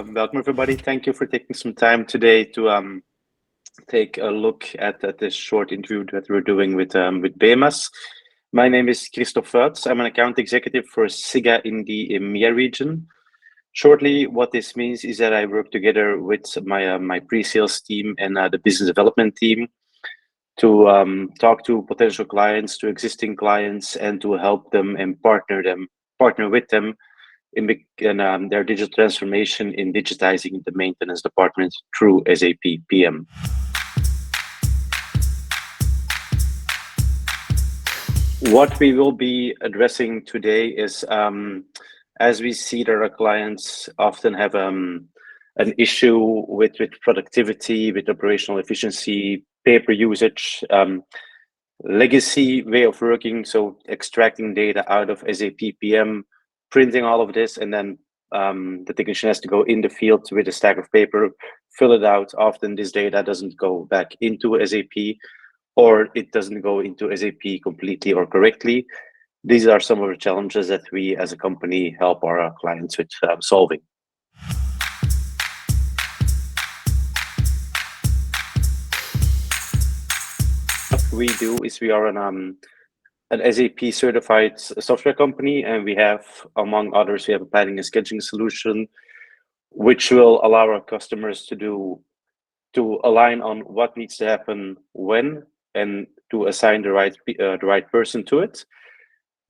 welcome everybody. Thank you for taking some time today to take a look at this short interview that we're doing with BMS. My name is Christophe Wuyts. I'm an account executive for Sigga in the EMEA region. Shortly, what this means is that I work together with my pre-sales team and the business development team to talk to potential clients, to existing clients, and to help them and partner with them in their digital transformation in digitizing the maintenance department through SAP PM. What we will be addressing today is, as we see that our clients often have an issue with productivity, with operational efficiency, paper usage, legacy way of working, so extracting data out of SAP PM, printing all of this, and then the technician has to go in the field with a stack of paper, fill it out. Often this data doesn't go back into SAP, or it doesn't go into SAP completely or correctly. These are some of the challenges that we as a company help our clients with solving. What we do is we are an SAP certified software company, and we have, among others, we have a planning and scheduling solution, which will allow our customers to align on what needs to happen when, and to assign the right person to it.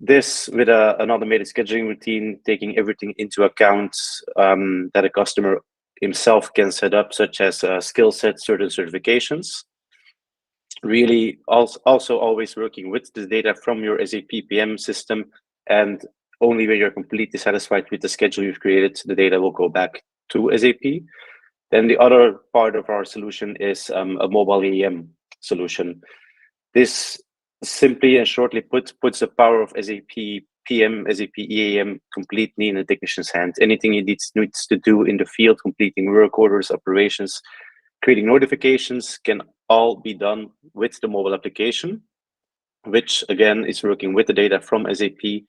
This with an automated scheduling routine, taking everything into account that a customer himself can set up, such as skill sets, certain certifications. Really also always working with the data from your SAP PM system, and only when you're completely satisfied with the schedule you've created, the data will go back to SAP. Then the other part of our solution is a mobile EAM solution. This simply and shortly puts the power of SAP PM, SAP EAM completely in the technician's hand. Anything he needs to do in the field, completing work orders, operations, creating notifications, can all be done with the mobile application, which again is working with the data from SAP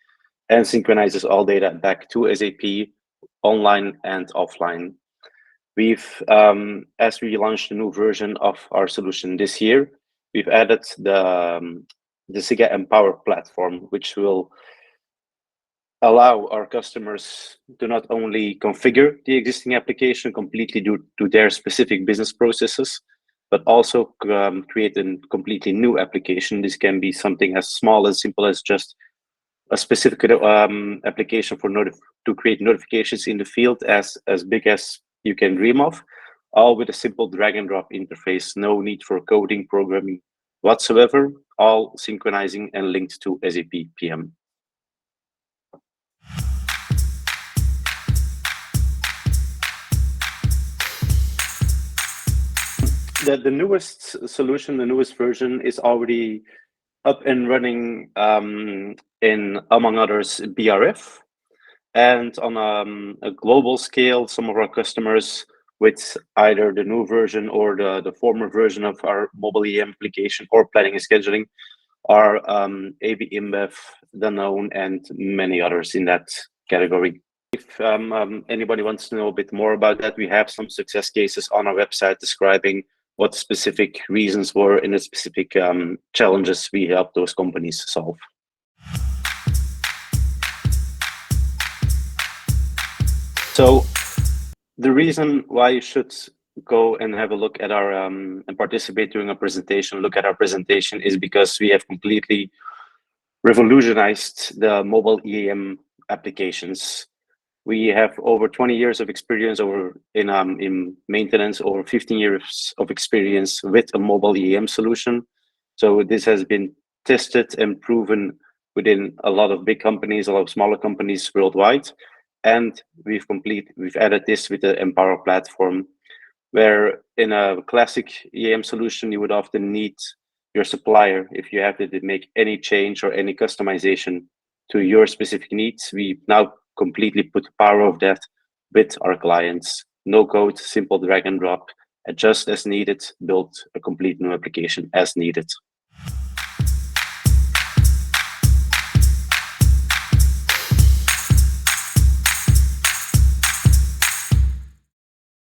and synchronizes all data back to SAP online and offline. We've, as we launched a new version of our solution this year, we've added the Sigga Empower platform, which will allow our customers to not only configure the existing application completely due to their specific business processes, but also create a completely new application. This can be something as small as simple as just a specific application to create notifications in the field, as big as you can dream of, all with a simple drag and drop interface. No need for coding, programming whatsoever, all synchronizing and linked to SAP PM. The newest solution, the newest version, is already up and running in, among others, BRF. And on a global scale, some of our customers with either the new version or the former version of our mobile EM application or planning and scheduling are AB InBev, Danone, and many others in that category. If anybody wants to know a bit more about that, we have some success cases on our website describing what specific reasons were in the specific challenges we help those companies solve. So the reason why you should go and have a look at our and participate during a presentation, look at our presentation, is because we have completely revolutionized the mobile EAM applications. We have over 20 years of experience in maintenance, over 15 years of experience with a mobile EAM solution. So this has been tested and proven within a lot of big companies, a lot of smaller companies worldwide. And we've added this with the Empower platform, where in a classic EAM solution, you would often need your supplier if you have to make any change or any customization to your specific needs. We now completely put the power of that with our clients. No code, simple drag and drop, adjust as needed, build a complete new application as needed.